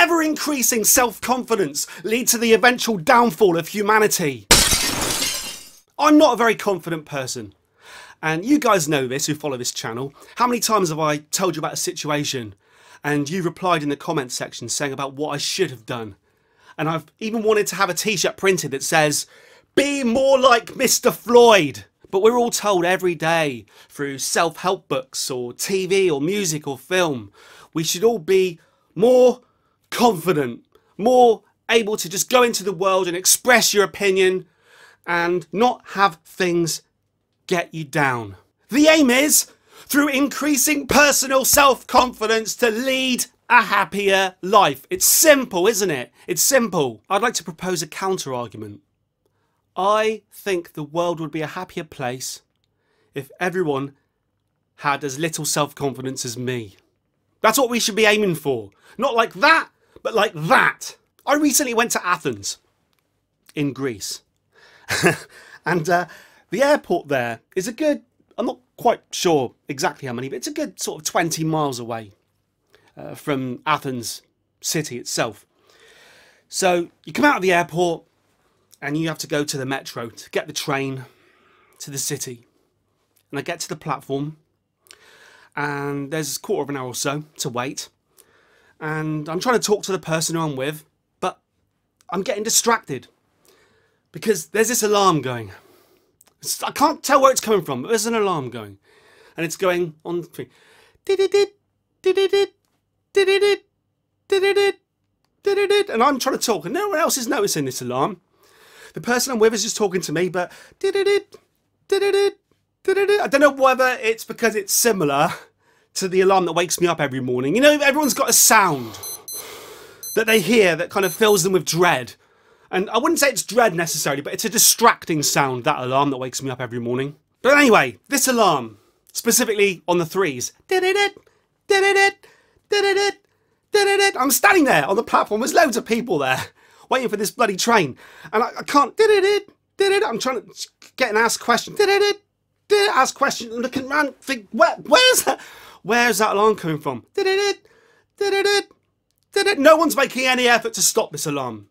ever-increasing self-confidence lead to the eventual downfall of humanity? I'm not a very confident person. And you guys know this, who follow this channel. How many times have I told you about a situation and you replied in the comments section saying about what I should have done? And I've even wanted to have a t-shirt printed that says, "Be more like Mr. Floyd." But we're all told every day through self-help books or TV or music or film, we should all be more confident, more able to just go into the world and express your opinion and not have things get you down. The aim is, through increasing personal self-confidence, to lead a happier life. It's simple, isn't it? It's simple. I'd like to propose a counter-argument. I think the world would be a happier place if everyone had as little self-confidence as me. That's what we should be aiming for. Not like that, but like that. I recently went to Athens in Greece. And the airport there is a good, I'm not quite sure exactly how many, but it's a good sort of 20 miles away from Athens city itself. So you come out of the airport and you have to go to the metro to get the train to the city. And I get to the platform and there's a quarter of an hour or so to wait. And I'm trying to talk to the person who I'm with, but I'm getting distracted because there's this alarm going. I can't tell where it's coming from, but there's an alarm going. And it's going on. And I'm trying to talk and no one else is noticing this alarm. The person I'm with is just talking to me, but I don't know whether it's because it's similar to the alarm that wakes me up every morning. You know, everyone's got a sound that they hear that kind of fills them with dread. And I wouldn't say it's dread necessarily, but it's a distracting sound, that alarm that wakes me up every morning. But anyway, this alarm, specifically on the threes. I'm standing there on the platform, there's loads of people there, waiting for this bloody train. And I can't, I'm trying to get and ask questions. Ask questions, looking around, think, where's that alarm coming from? No one's making any effort to stop this alarm.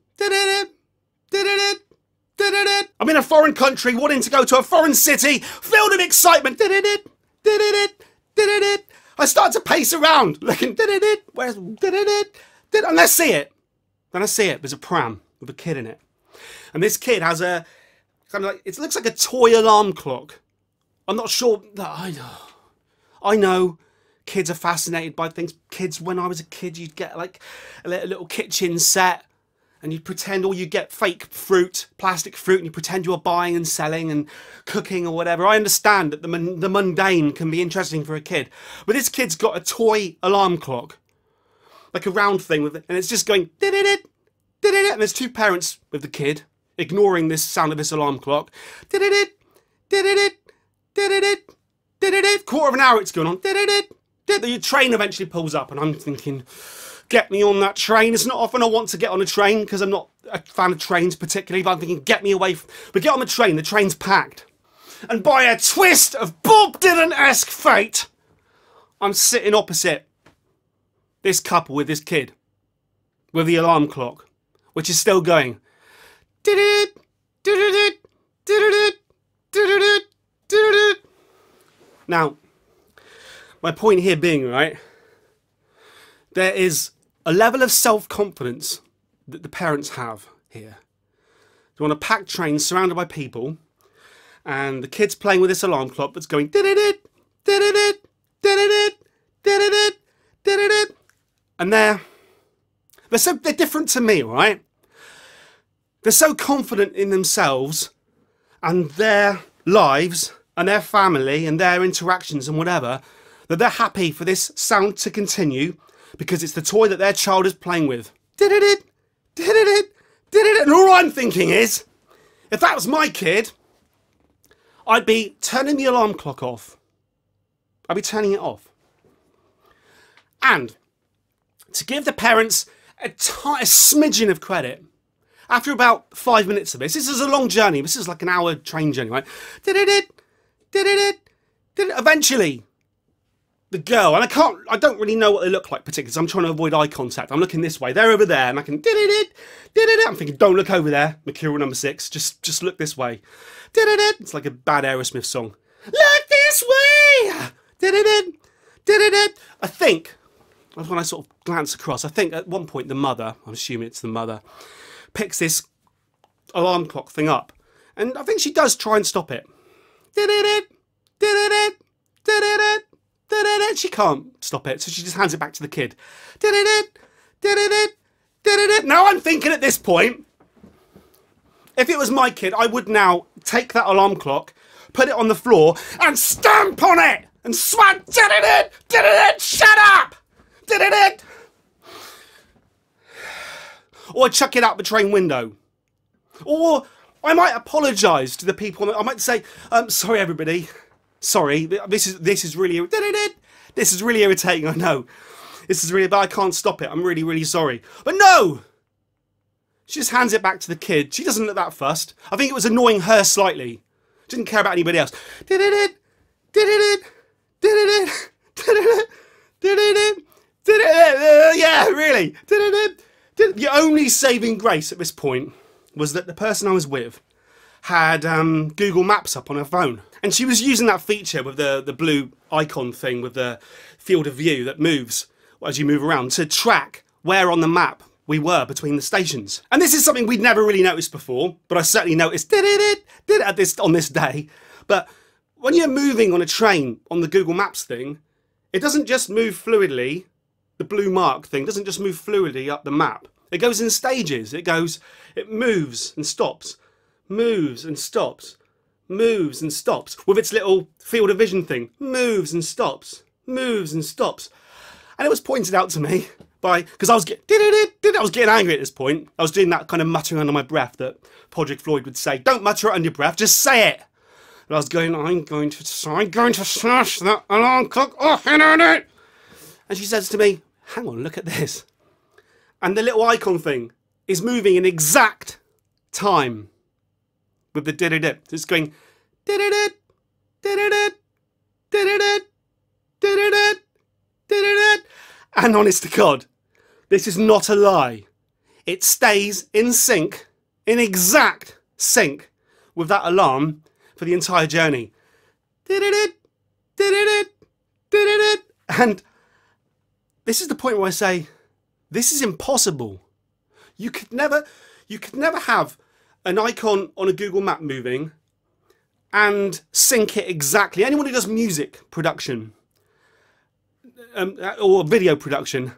I'm in a foreign country, wanting to go to a foreign city, filled with excitement. I start to pace around, looking, where's, and I see it. Then I see it, there's a pram with a kid in it. And this kid has a, kind of like, it looks like a toy alarm clock. I'm not sure, I know kids are fascinated by things. Kids, when I was a kid, you'd get like a little kitchen set and you'd pretend, or you get fake fruit, plastic fruit, and you pretend you are buying and selling and cooking or whatever. I understand that the mundane can be interesting for a kid. But this kid's got a toy alarm clock, like a round thing with it, and it's just going, and there's two parents with the kid, ignoring this sound of this alarm clock. Quarter of an hour it's going on. The train eventually pulls up and I'm thinking, get me on that train. It's not often I want to get on a train because I'm not a fan of trains particularly, but I'm thinking, get me away. But get on the train's packed. And by a twist of Bob Dylan-esque fate, I'm sitting opposite this couple with this kid, with the alarm clock, which is still going. Now, my point here being, right, there is a level of self-confidence that the parents have here. They're on a packed train surrounded by people and the kid's playing with this alarm clock that's going and they're different to me, right? They're so confident in themselves and their lives and their family and their interactions and whatever, that they're happy for this sound to continue because it's the toy that their child is playing with. And all I'm thinking is, if that was my kid, I'd be turning the alarm clock off. I'd be turning it off. And to give the parents a smidgen of credit, after about 5 minutes of this is a long journey, this is like an hour train journey, right? Eventually, the girl, and I don't really know what they look like particularly, so I'm trying to avoid eye contact. I'm looking this way, they're over there, and I can I'm thinking, don't look over there, Mercurial number 6, just look this way. It's like a bad Aerosmith song. Look this way! I think, when I sort of glance across, I think at one point the mother, I'm assuming it's the mother, picks this alarm clock thing up, and I think she does try and stop it. She can't stop it, so she just hands it back to the kid. Now I'm thinking at this point, if it was my kid, I would now take that alarm clock, put it on the floor, and stamp on it! And swan, shut up! Or I'd chuck it out the train window. Or I might apologise to the people. I might say, sorry everybody, sorry, this is really irritating, I know. This is really, but I can't stop it, I'm really, really sorry. But no! She just hands it back to the kid. She doesn't look that fussed. I think it was annoying her slightly. She didn't care about anybody else. Yeah, really. The only saving grace at this point was that the person I was with had Google Maps up on her phone. And she was using that feature with the blue icon thing with the field of view that moves as you move around to track where on the map we were between the stations. And this is something we'd never really noticed before, but I certainly noticed on this day. But when you're moving on a train on the Google Maps thing, it doesn't just move fluidly, the blue mark thing doesn't just move fluidly up the map. It goes in stages. It moves and stops, moves and stops, moves and stops, with its little field of vision thing, moves and stops, moves and stops. And it was pointed out to me because I was getting angry at this point. I was doing that kind of muttering under my breath that Podrick Floyd would say, don't mutter it under your breath, just say it. And I was going, I'm going to smash that alarm clock off in it. And she says to me, hang on, look at this. And the little icon thing is moving in exact time with the did. It's going did. And honest to God, this is not a lie. It stays in sync, in exact sync with that alarm for the entire journey. And this is the point where I say, this is impossible. You could never have an icon on a Google map moving and sync it exactly. Anyone who does music production or video production,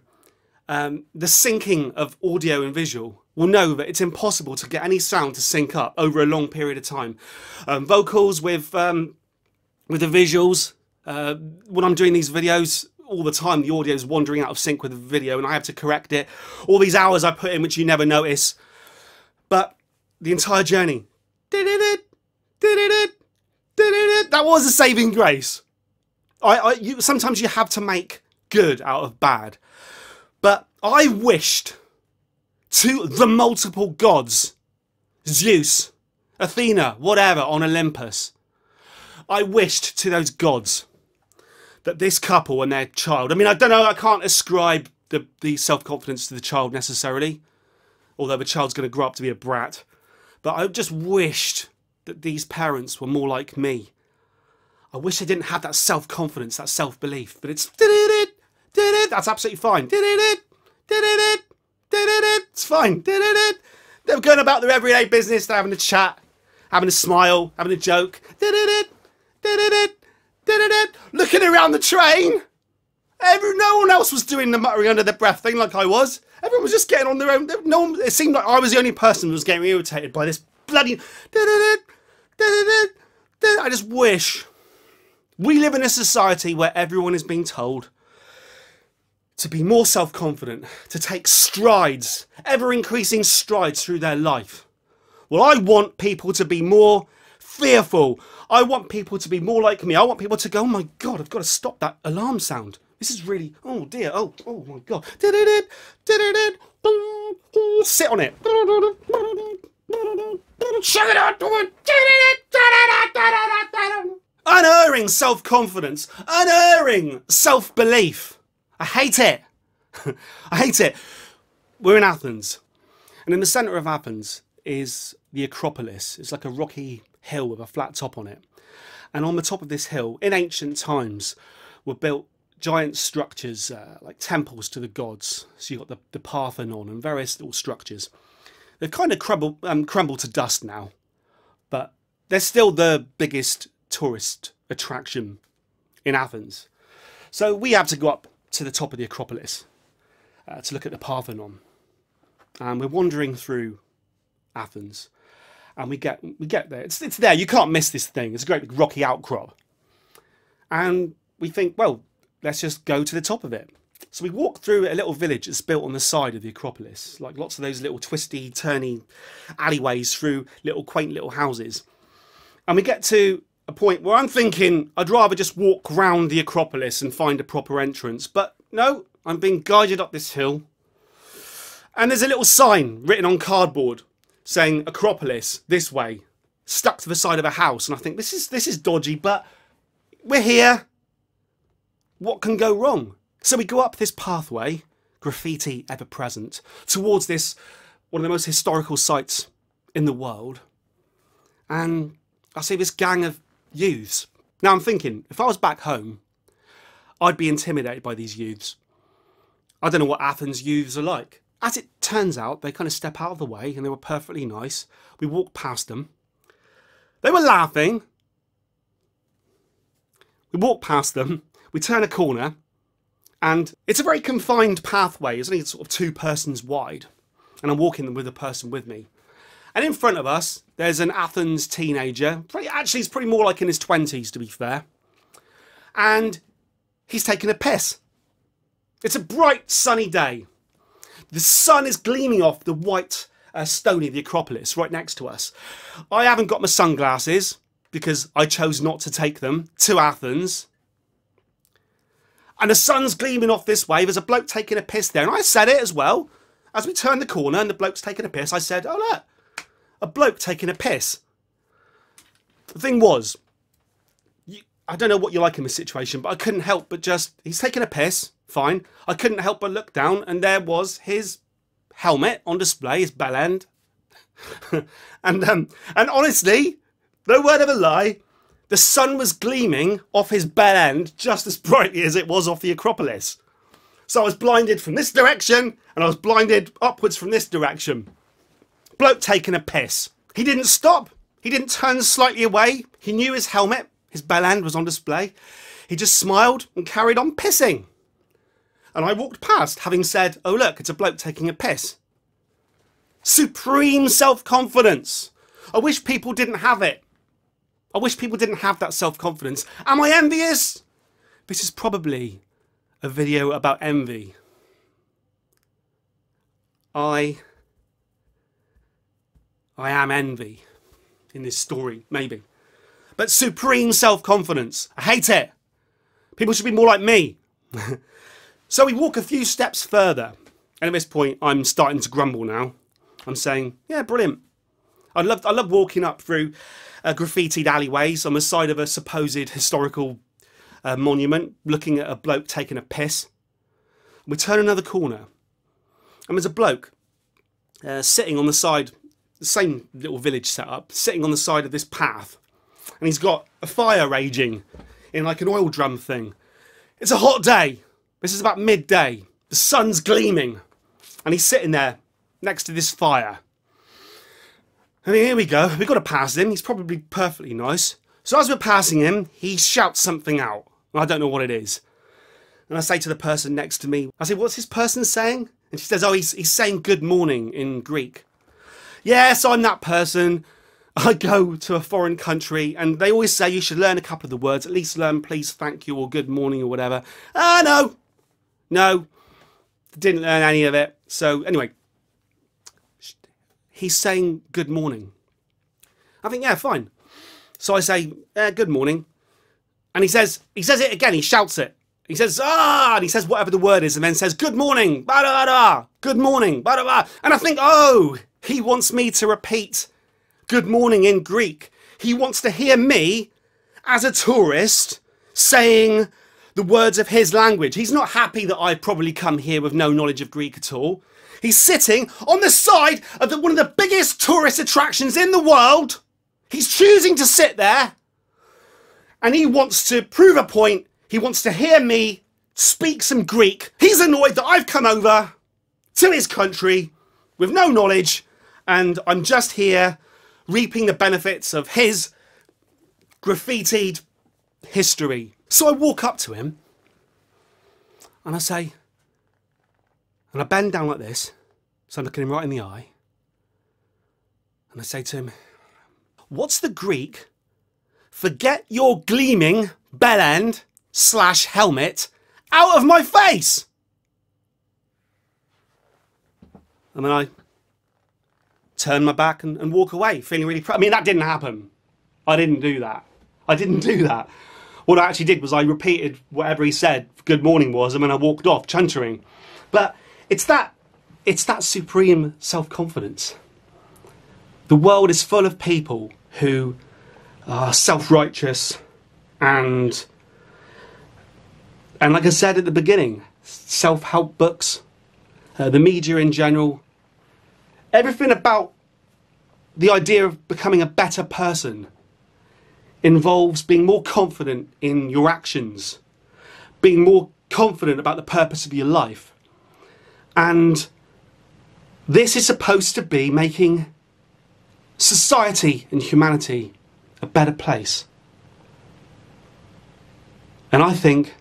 the syncing of audio and visual will know that it's impossible to get any sound to sync up over a long period of time. Vocals with the visuals, when I'm doing these videos, all the time the audio is wandering out of sync with the video and I have to correct it. All these hours I put in which you never notice. But the entire journey, that was a saving grace. Sometimes you have to make good out of bad. But I wished to the multiple gods, Zeus, Athena, whatever, on Olympus, I wished to those gods that this couple and their child, I mean, I don't know, I can't ascribe the self-confidence to the child necessarily, although the child's going to grow up to be a brat, but I just wished that these parents were more like me. I wish they didn't have that self-confidence, that self-belief, but it's that's absolutely fine. It's fine. They were going about their everyday business, they're having a chat, having a smile, having a joke. Looking around the train. No one else was doing the muttering under their breath thing like I was. Everyone was just getting on their own. It seemed like I was the only person who was getting irritated by this bloody... I just wish we live in a society where everyone is being told to be more self-confident, to take strides, ever-increasing strides through their life. Well, I want people to be more fearful. I want people to be more like me. I want people to go, oh my God, I've got to stop that alarm sound. This is really, oh dear, oh my God. Sit on it. Unerring self-confidence. Unerring self-belief. I hate it. I hate it. We're in Athens. And in the centre of Athens is the Acropolis. It's like a rocky hill with a flat top on it. And on the top of this hill, in ancient times, were built giant structures, like temples to the gods. So you've got the Parthenon and various little structures. They've kind of crumbled to dust now. But they're still the biggest tourist attraction in Athens. So we have to go up to the top of the Acropolis to look at the Parthenon. And we're wandering through Athens. And we get there. It's there. You can't miss this thing. It's a great big rocky outcrop. And we think, well, let's just go to the top of it. So we walk through a little village that's built on the side of the Acropolis. Like lots of those little twisty, turny alleyways through little quaint little houses. And we get to a point where I'm thinking I'd rather just walk round the Acropolis and find a proper entrance. But no, I'm being guided up this hill. And there's a little sign written on cardboard saying Acropolis this way, stuck to the side of a house. And I think this is dodgy, but we're here. What can go wrong? So we go up this pathway, graffiti ever present, towards this, one of the most historical sites in the world. And I see this gang of youths. Now I'm thinking, if I was back home, I'd be intimidated by these youths. I don't know what Athens youths are like. As it turns out, they kind of step out of the way and they were perfectly nice. We walked past them. They were laughing. We walked past them. We turn a corner. And it's a very confined pathway. It's only sort of 2 persons wide. And I'm walking with a person with me. And in front of us, there's an Athens teenager. Actually, he's pretty more like in his 20s, to be fair. And he's taking a piss. It's a bright, sunny day. The sun is gleaming off the white stone of the Acropolis right next to us. I haven't got my sunglasses because I chose not to take them to Athens. And the sun's gleaming off this way. There's a bloke taking a piss there. And I said it as well. As we turned the corner and the bloke's taking a piss, I said, oh look, a bloke taking a piss. The thing was, I don't know what you like in this situation, but I couldn't help but just, he's taking a piss. Fine. I couldn't help but look down and there was his helmet on display, his bell end. and honestly, no word of a lie, the sun was gleaming off his bell end just as brightly as it was off the Acropolis. So I was blinded from this direction and I was blinded upwards from this direction. Bloke taking a piss. He didn't stop. He didn't turn slightly away. He knew his helmet, his bell end was on display. He just smiled and carried on pissing. And I walked past, having said, oh look, it's a bloke taking a piss. Supreme self-confidence. I wish people didn't have it. I wish people didn't have that self-confidence. Am I envious? This is probably a video about envy. I am envy in this story, maybe. But supreme self-confidence. I hate it. People should be more like me. So we walk a few steps further, and at this point I'm starting to grumble now. I'm saying, yeah, brilliant. I love walking up through graffitied alleyways on the side of a supposed historical monument, looking at a bloke taking a piss. We turn another corner, and there's a bloke sitting on the side, the same little village setup, sitting on the side of this path, and he's got a fire raging in like an oil drum thing. It's a hot day. This is about midday. The sun's gleaming. And he's sitting there next to this fire. And here we go. We've got to pass him. He's probably perfectly nice. So as we're passing him, he shouts something out. I don't know what it is. And I say to the person next to me, I say, what's this person saying? And she says, oh, he's saying good morning in Greek. Yes, I'm that person. I go to a foreign country and they always say you should learn a couple of the words. At least learn please, thank you, or good morning or whatever. No, didn't learn any of it. So anyway, he's saying good morning. I think, yeah, fine. So I say, good morning. And he says it again. He shouts it. He says, and he says whatever the word is and then says, good morning, ba-da-da, good morning, ba-da-da. And I think, oh, he wants me to repeat good morning in Greek. He wants to hear me as a tourist saying the words of his language. He's not happy that I've probably come here with no knowledge of Greek at all. He's sitting on the side of one of the biggest tourist attractions in the world. He's choosing to sit there and he wants to prove a point. He wants to hear me speak some Greek. He's annoyed that I've come over to his country with no knowledge and I'm just here reaping the benefits of his graffitied history. So I walk up to him and I say, and I bend down like this, so I'm looking him right in the eye, and I say to him, what's the Greek for get your gleaming bell end / helmet out of my face? And then I turn my back and walk away, feeling really proud. I mean, that didn't happen. I didn't do that. I didn't do that. What I actually did was I repeated whatever he said good morning was, and then I walked off chuntering. But it's that supreme self-confidence. The world is full of people who are self-righteous and like I said at the beginning, self-help books, the media in general, everything about the idea of becoming a better person involves being more confident in your actions, being more confident about the purpose of your life. And this is supposed to be making society and humanity a better place. And I think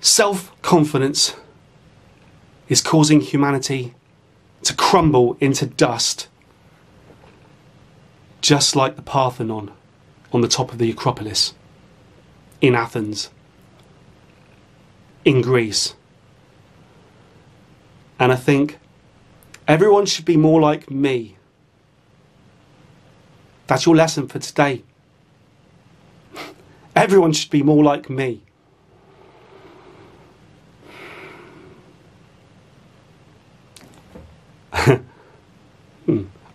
self-confidence is causing humanity to crumble into dust, just like the Parthenon on the top of the Acropolis in Athens, in Greece. And I think everyone should be more like me. That's your lesson for today. Everyone should be more like me.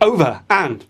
Over and